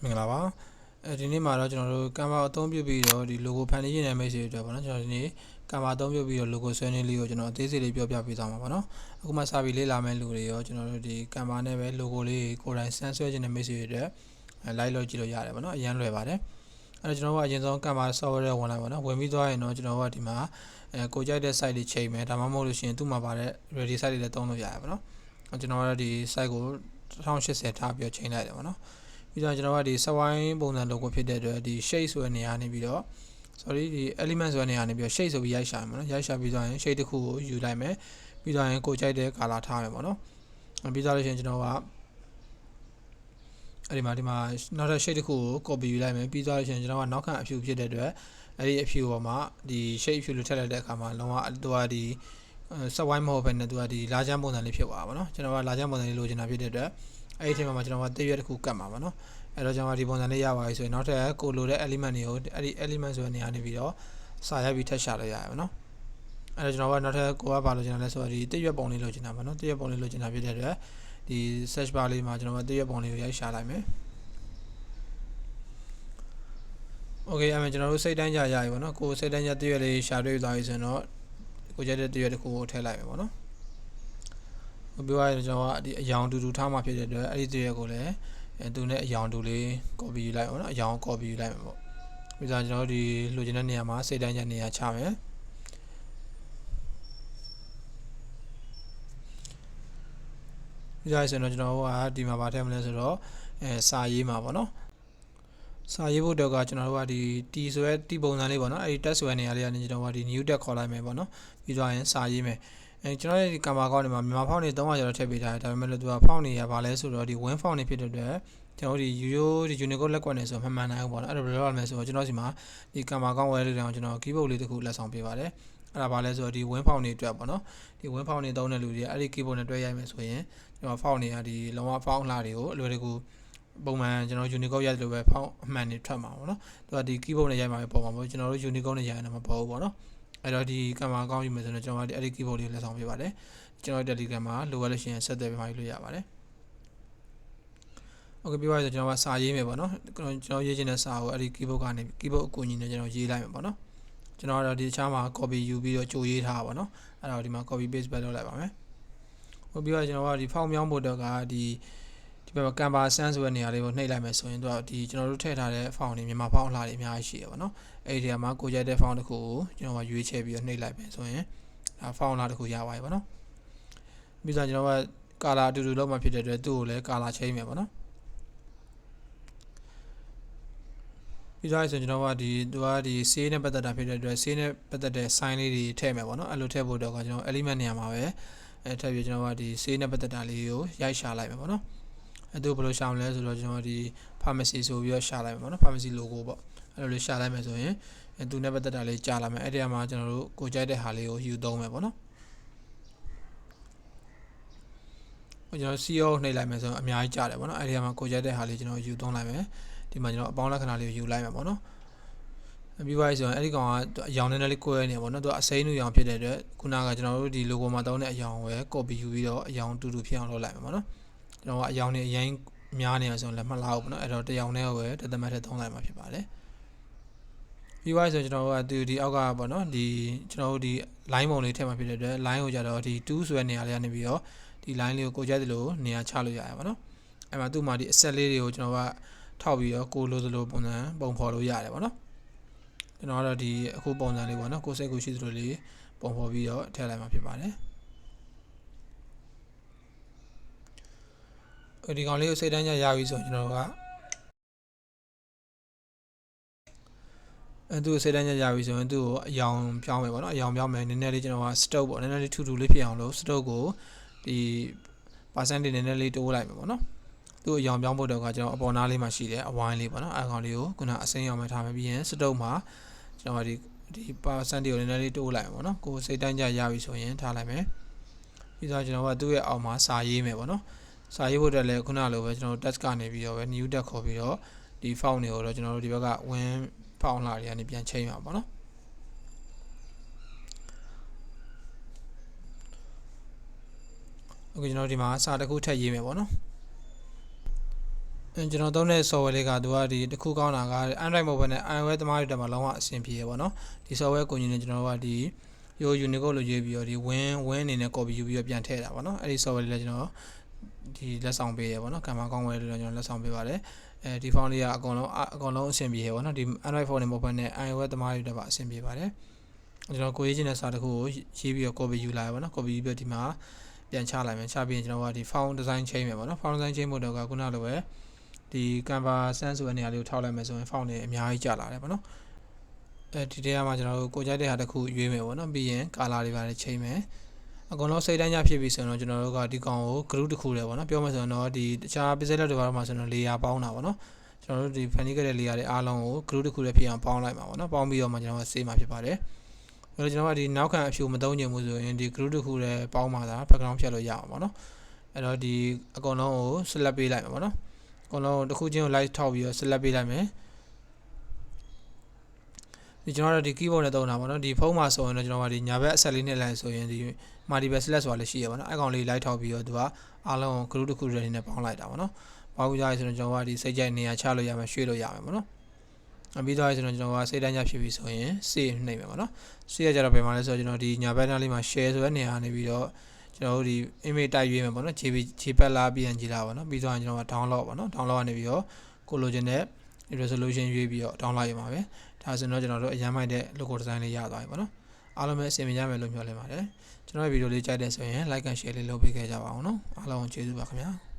မင်္ဂလာပါဒီနေ့မှာတော့ကျွန်တော်တို့ Canva အသုံးပြုပြီးတော့ဒီ logo ဖန်တီးခြင်းနဲ့မိတ်ဆွေတွေပေါ့နော်ကျွန်တော်ဒီနေ့ Canva အသုံးပြုပြီးတော့ logo ဆွဲနည်းလေးကိုကျွန်တော်အသေးစိတ်လေးပြောပြပေးသွားမှာပေါ့နော်အခုမှစပြီးလေ့လာမယ့်လူတွေရောကျွန်တော်တို့ဒီ Canva နဲ့ပဲ logo လေးကိုယ်တိုင်ဆန်းဆွဲခြင်းနဲ့မိတ်ဆွေတွေအတွက်လိုက်လို့ကြည့်လို့ရတယ်ပေါ့နော်အရင်လွယ်ပါတယ်အဲ့တော့ကျွန်တော်ကအရင်ဆုံး Canva software ဝင်လိုက်ပေါ့နော်ဝင်ပြီးသွားရင်တော့ကျွန်တော်ကဒီမှာကိုကြိုက်တဲ့ site တွေချိန်မယ်ဒါမှမဟုတ်လို့ရှိရင်သူ့မှာပါတဲ့ ready site တွေလည်းသုံးလို့ရတယ်ပေါ့နော်ကျွန်တော်ကဒီ site ကို1080ထားပြီးချိန်လိုက်တယ်ပေါ့နော်ပြီးတော့ကျွန်တော်ကဒီစဝိုင်းပုံစံ logo ဖြစ်တဲ့အတွက်ဒီ shade ဆိုတဲ့နေရာနေပြီးတော့ sorry ဒီ element ဆိုတဲ့နေရာနေပြီးတော့ shade ဆိုပြီးရိုက်ရှာမယ်နော်ရိုက်ရှာပြီးသွားရင် shade တစ်ခုကိုယူလိုက်မယ်ပြီးတော့ရင်ကိုကြိုက်တဲ့ color ထားမယ်ပေါ့နော်ပြီးသွားလို့ရှိရင်ကျွန်တော်ကအဲ့ဒီမှာနောက်ထပ် shade တစ်ခုကို copy ယူလိုက်မယ်ပြီးသွားလို့ရှိရင်ကျွန်တော်ကနောက်ခံအဖြူဖြစ်တဲ့အတွက်အဲ့ဒီအဖြူပေါ်မှာဒီ shade အဖြူလိုထည့်လိုက်တဲ့အခါမှာလုံးဝသူကဒီစဝိုင်းမဟုတ်ဘဲနဲ့သူကဒီလာချမ်းပုံစံလေးဖြစ်သွားပါတော့ကျွန်တော်ကလာချမ်းပုံစံလေးလိုချင်တာဖြစ်တဲ့အတွက်အဲ့ဒီအချိန်မှာကျွန်တော်ကတရွက်တစ်ခုကတ်မှာပါနော်အဲ့တော့ကျွန်တော်ဒီပုံစံလေးရပါပြီဆိုရင်နောက်ထပ်ကိုလိုတဲ့ element တွေကိုအဲ့ဒီ element ဆိုတဲ့နေရာနေပြီးတော့စာရိုက်ပြီးထပ်ရှာလို့ရတယ်ပေါ့နော်အဲ့တော့ကျွန်တော်ကနောက်ထပ်ကိုကဘာလို့ချင်တာလဲဆိုတော့ဒီတရွက်ပုံလေးလိုချင်တာပေါ့နော်တရွက်ပုံလေးလိုချင်တာဖြစ်တဲ့အတွက်ဒီ search bar လေးမှာကျွန်တော်ကတရွက်ပုံလေးကိုရိုက်ရှာလိုက်မယ်โอเคအဲ့မှာကျွန်တော်တို့စိတ်တိုင်းကြရပြီပေါ့နော်ကိုစိတ်တိုင်းကြတရွက်လေးရှာတွေ့သွားပြီဆိုရင်တော့ကိုကြတဲ့တရွက်တစ်ခုကိုထည့်လိုက်မယ်ပေါ့နော်ပြောရရင်ကျွန်တော်ကဒီအယောင်တူထားမှဖြစ်တဲ့အတွက်အဲ့ဒီတရွက်ကိုလည်းသူနဲ့အယောင်တူလေး copy ယူလိုက်ပါတော့အယောင် copy ယူလိုက်မှာပေါ့ပြီးတော့ကျွန်တော်တို့ဒီလိုချင်တဲ့နေရာမှာစိတ်တိုင်းကျနေရာချမယ်ပြီးတော့ဆိုတော့ကျွန်တော်တို့ကဒီမှာဗာထည့်မလဲဆိုတော့စာရေးမှာပေါ့နော်စာရေးဖို့တော့ကကျွန်တော်တို့ကဒီ T ဆိုရဲ T ပုံစံလေးပေါ့နော်အဲ့ဒီ text ဆိုတဲ့နေရာလေးကနေကျွန်တော်ကဒီ new text ခေါ်လိုက်မယ်ပေါ့နော်ပြီးတော့ရင်စာရေးမယ်ကျွန်တော်ရဲ့ဒီ Canva ကောက်နေမှာမြန်မာဖောင့်နေ300ကျော်ထည့်ပေးထားတယ်ဒါပေမဲ့လို့သူကဖောင့်နေရပါလဲဆိုတော့ဒီ win ဖောင့်နေဖြစ်တဲ့အတွက်ကျွန်တော်ဒီ ဒီ Unicode လက်ကွက်နေဆိုမှန်မှန်နိုင်ဘူးပေါ့နော်အဲ့ဒါဘယ်လိုလုပ်ရမလဲဆိုတော့ကျွန်တော်စီမှာဒီ Canva ကောက်ဝယ်လေးတောင်ကျွန်တော် keyboard လေးတစ်ခုလက်ဆောင်ပေးပါတယ်အဲ့ဒါဘာလဲဆိုတော့ဒီ win ဖောင့်နေအတွက်ပေါ့နော်ဒီ win ဖောင့်နေသုံးတဲ့လူတွေအဲ့ဒီ keyboard နဲ့တွဲရိုက်မယ်ဆိုရင်ကျွန်တော်ဖောင့်နေရဒီလုံးဝဖောင့်လှတွေကိုအလွယ်တကူပုံမှန်ကျွန်တော် Unicode ရိုက်လို့ပဲဖောင့်အမှန်နေထွက်မှာပေါ့နော်သူကဒီ keyboard နဲ့ရိုက်မှာပဲပေါ်မှာပေါ့ကျွန်တော်တို့ Unicode နဲ့ရိုက်ရင်တော့မပေါ်ဘူးပေါ့နော်အဲ့တော့ဒီ Canva ကောက်ယူမယ်ဆိုတော့ကျွန်တော်ဒီအဲ့ဒီ keyboard လေးလက်ဆောင်ပေးပါတယ်ကျွန်တော် Telegram မှာလိုအပ်လို့ရှိရင်ဆက်သွယ်ပေးမှယူလို့ရပါတယ်โอเคပြီးပါပြီဆိုကျွန်တော်ကစာရေးမယ်ပေါ့နော်ကျွန်တော်ရေးချင်တဲ့စာကိုအဲ့ဒီ keyboard ကနေ keyboard အကူအညီနဲ့ကျွန်တော်ရေးလိုက်မယ်ပေါ့နော်ကျွန်တော်ကတော့ဒီအခြားမှာ copy ယူပြီးတော့ကြိုရေးထားပါပေါ့နော်အဲ့တော့ဒီမှာ copy paste ပဲလုပ်လိုက်ပါမယ်ဟုတ်ပြီးတော့ကျွန်တော်ကဒီ font မြောင်းဖို့တော့ကဒီဘက်မှာ Canva ဆန်းဆိုတဲ့နေရာလေးကိုနှိပ်လိုက်မယ်ဆိုရင်တော့ဒီကျွန်တော်တို့ထည့်ထားတဲ့ font တွေမြန်မာ font အလှတွေအများကြီးရှိရပါတော့အဲ့ဒီနေရာမှာကိုကြိုက်တဲ့ font တစ်ခုကိုကျွန်တော်ကရွေးချယ်ပြီးတော့နှိပ်လိုက်မယ်ဆိုရင်ဒါ font အလှတစ်ခုရပါပြီပေါ့နော်ပြီးတော့ကျွန်တော်က color အတူတူလောက်မှဖြစ်တဲ့အတွက်သူ့ကိုလည်း color change မယ်ပေါ့နော်ပြီးတော့ဆိုကျွန်တော်ကဒီသူကဒီ save နဲ့ပတ်သက်တာဖြစ်တဲ့အတွက် save နဲ့ပတ်သက်တဲ့ sign လေးတွေထည့်မယ်ပေါ့နော်အဲ့လိုထည့်ဖို့တော့ကကျွန်တော် element နေရာမှာပဲထည့်ပြီးကျွန်တော်ကဒီ save နဲ့ပတ်သက်တာလေးကိုရိုက်ရှာလိုက်မယ်ပေါ့နော်အဲ့ဒါဘယ်လိုရှာမလဲဆိုတော့ကျွန်တော်ဒီ pharmacy ဆိုပြီးတော့ရှာလိုက်မယ်ပေါ့နော် pharmacy logo ပေါ့အဲ့လိုလေးရှာလိုက်မယ်ဆိုရင်သူနဲ့ပတ်သက်တာလေးကြာလာမယ်အဲ့ဒီမှာကျွန်တော်တို့ကိုကြိုက်တဲ့ဟာလေးကိုယူသုံးမယ်ပေါ့နော်ကျွန်တော် CO နှိပ်လိုက်မယ်ဆိုတော့အများကြီးကြာတယ်ပေါ့နော်အဲ့ဒီမှာကိုကြိုက်တဲ့ဟာလေးကျွန်တော်ယူသုံးလိုက်မယ်ဒီမှာကျွန်တော်အပေါင်းလက္ခဏာလေးကိုယူလိုက်မယ်ပေါ့နော်ပြီးပါပြီဆိုရင်အဲ့ဒီကောင်ကအယောင်နဲ့လေးကိုရဲနေပေါ့နော်သူကအစိမ်းနူရောင်ဖြစ်တဲ့အတွက်ခုနကကျွန်တော်တို့ဒီ logo မှာတောင်းတဲ့အယောင်ကိုပဲ copy ယူပြီးတော့အယောင်တူဖြစ်အောင်လုပ်လိုက်မယ်ပေါ့နော်ကျွန်တော်ကအယောင်နဲ့အရင်များနေအောင်ဆိုရင်လည်းမလှဘူးပေါ့နော်အဲ့တော့တယောင်နဲ့ပဲတသက်မဲ့ထည့်သုံးလိုက်မှာဖြစ်ပါတယ်ပြီးပါဆိုကျွန်တော်တို့ကဒီအောက်ကပေါ့နော်ဒီကျွန်တော်တို့ဒီ line ပုံလေးထည့်မှာဖြစ်တဲ့အတွက် line ကိုကြတော့ဒီ2ဆိုတဲ့နေရာလေးကနေပြီးတော့ဒီ line လေးကိုကိုကြိုက်သလိုနေရာချလို့ရရပါတော့အဲ့မှာသူ့မှာဒီ asset လေးတွေကိုကျွန်တော်ကထောက်ပြီးတော့ကိုလိုသလိုပုံစံပုံဖော်လို့ရတယ်ပေါ့နော်ကျွန်တော်ကတော့ဒီအခုပုံစံလေးပေါ့နော်ကိုစိတ်ကိုရှိသလိုလေးပုံဖော်ပြီးတော့ထည့်လိုက်မှာဖြစ်ပါတယ်ဒီကောင်လေးကိုစိတ်တိုင်းကြရပြီဆိုကျွန်တော်တို့ကသူ့စိတ်တိုင်းကြရပြီဆိုရင်သူ့ကိုအယောင်ပြောင်းမယ်ပေါ့နော်အယောင်ပြောင်းမယ်နည်းနည်းလေးကျွန်တော်က stroke ပေါ့နည်းနည်းလေးထူထူလေးဖြစ်အောင်လို့ stroke ကိုဒီ percentage နည်းနည်းလေးတိုးလိုက်မယ်ပေါ့နော်သူ့အယောင်ပြောင်းဖို့တော့ကကျွန်တော်အပေါ်နားလေးမှာရှိတယ်အဝိုင်းလေးပေါ့နော်အဲကောင်လေးကိုခုနအစိမ်းရောင်မဲ့ထားမယ်ပြီးရင် stroke မှာကျွန်တော်ဒီ percentage ကိုနည်းနည်းလေးတိုးလိုက်မယ်ပေါ့နော်ကိုစိတ်တိုင်းကြရပြီဆိုရင်ထားလိုက်မယ်ပြီးတော့ကျွန်တော်ကသူ့ရဲ့အောက်မှာစာရေးမယ်ပေါ့နော်စာရေးဖို့တက်လဲခုနလိုပဲကျွန်တော်တို့ text ကနေပြီးတော့ပဲ new text ခေါ်ပြီးတော့ဒီ font တွေကိုတော့ကျွန်တော်တို့ဒီဘက်က win ဖောင်းလာတွေကနေပြန်ချိန်မှာပေါ့နော်โอเคကျွန်တော်ဒီမှာစာတစ်ခုထပ်ရေးမယ်ပေါ့နော် ကျွန်တော်သုံးတဲ့ software လေးကသူကဒီတစ်ခုကောင်းတာက Android mobile နဲ့ iOS သမားတွေတက်မှာလုံးဝအဆင်ပြေရပါတော့ဒီ software ကိုကျွန်တော်တို့ကဒီရိုး Unicode လို့ရေးပြီးတော့ဒီ win အနေနဲ့ copy ယူပြီးတော့ပြန်ထည့်တာပေါ့နော်အဲ့ဒီ software လေးလည်းကျွန်တော်ဒီလက်ဆောင်ပေးရပါတော့ကံမကောင်းဝယ်လို့ကျွန်တော်လက်ဆောင်ပေးပါတယ်ဒီ font လေးကအကုန်လုံးအဆင်ပြေရပါတော့ဒီ Android phone နဲ့ mobile နဲ့ iOS သမားတွေတက်ပါအဆင်ပြေပါတယ်ကျွန်တော်ကိုရေးချင်တဲ့စာတစ်ခုကိုရေးပြီးတော့ copy ယူလာရပါတော့ copy ပြီးတော့ဒီမှာပြန်ချလိုက်မယ်ချပြီးရင်ကျွန်တော်ကဒီ font design change မယ်ပေါ့နော် font design change ဖို့တော့ကခုနလိုပဲဒီ Canva Sans ဆိုတဲ့နေရာလေးကိုထောက်လိုက်မယ်ဆိုရင် font တွေအများကြီးကျလာတယ်ပေါ့နော်ဒီထဲမှာကျွန်တော်တို့ကိုကြိုက်တဲ့ဟာတစ်ခုရွေးမယ်ပေါ့နော်ပြီးရင် color တွေပါလေချိန်မယ်အကုန်လုံးစိတ်တိုင်းကြဖြစ်ပြီဆိုတော့ကျွန်တော်တို့ကဒီကောင်ကို group တစ်ခုလေပေါ့နော်ပြောမှဆိုတော့ဒီတခြား pixel တွေပါတော့မှဆိုတော့ layer ပေါင်းတာပေါ့နော်ကျွန်တော်တို့ဒီဖန်တီးခဲ့တဲ့ layer တွေအားလုံးကို group တစ်ခုလေဖြစ်အောင်ပေါင်းလိုက်မှာပေါ့နော်ပေါင်းပြီးတော့မှကျွန်တော်က save မှာဖြစ်ပါတယ်အဲ့တော့ကျွန်တော်ကဒီနောက်ခံအဖြူမသုံးချင်ဘူးဆိုရင်ဒီ group တစ်ခုလေပေါင်းမှာဒါ background ဖြတ်လို့ရအောင်ပေါ့နော်အဲ့တော့ဒီအကုန်လုံးကို select ပေးလိုက်မှာပေါ့နော်အကုန်လုံးတစ်ခုချင်းကို light ထောက်ပြီးတော့ select ပေးလိုက်မယ်ဒီကျွန်တော်တို့ဒီ keyboard နဲ့သုံးတာပေါ့နော်ဒီဖုန်းမှာဆိုရင်တော့ကျွန်တော်ကဒီညာဘက်အဆက်လေးနဲ့လိုက်ဆိုရင်ဒီ multiple select ဆိုတာလည်းရှိရပါတော့အဲ့ကောင်လေး light ထောက်ပြီးတော့သူကအားလုံးကို group တစ်ခုတည်းနဲ့ပေါင်းလိုက်တာပေါ့နော်ပေါင်းပြီးသားဆိုတော့ကျွန်တော်ကဒီစိတ်ကြိုက်နေရာချလို့ရမယ်ရွှေ့လို့ရမယ်ပေါ့နော်ပြီးတော့ဆိုတော့ကျွန်တော်ကစိတ်တိုင်းကြဖြစ်ပြီဆိုရင် save နှိပ်မယ်ပေါ့နော် save ရကြတော့ပြန်มาလဲဆိုတော့ကျွန်တော်ဒီညာဘက်နားလေးမှာ share ဆိုတဲ့နေရာနေပြီးတော့ကျွန်တော်တို့ဒီ image တိုက်ရွေးမယ်ပေါ့နော် JPEG လာ PNG လာပေါ့နော်ပြီးတော့ကျွန်တော်က download ပေါ့နော် download ကနေပြီးတော့ကိုလိုချင်တဲ့ resolution ရွေးပြီးတော့ download ရမှာပဲဒါဆိုတော့ကျွန်တော်တို့အရင်မိုက်တဲ့ logo design လေးရသွားပြီပေါ့နော်အားလုံးပဲအဆင်ပြေကြမယ်လို့မျှော်လင့်ပါတယ်ကျွန်တော်ရဲ့ဗီဒီယိုလေးကြိုက်တဲ့ဆိုရင် like and share လေးလုပ်ပေးခဲ့ကြပါအောင်နော်အားလုံးကျေးဇူးပါခင်ဗျာ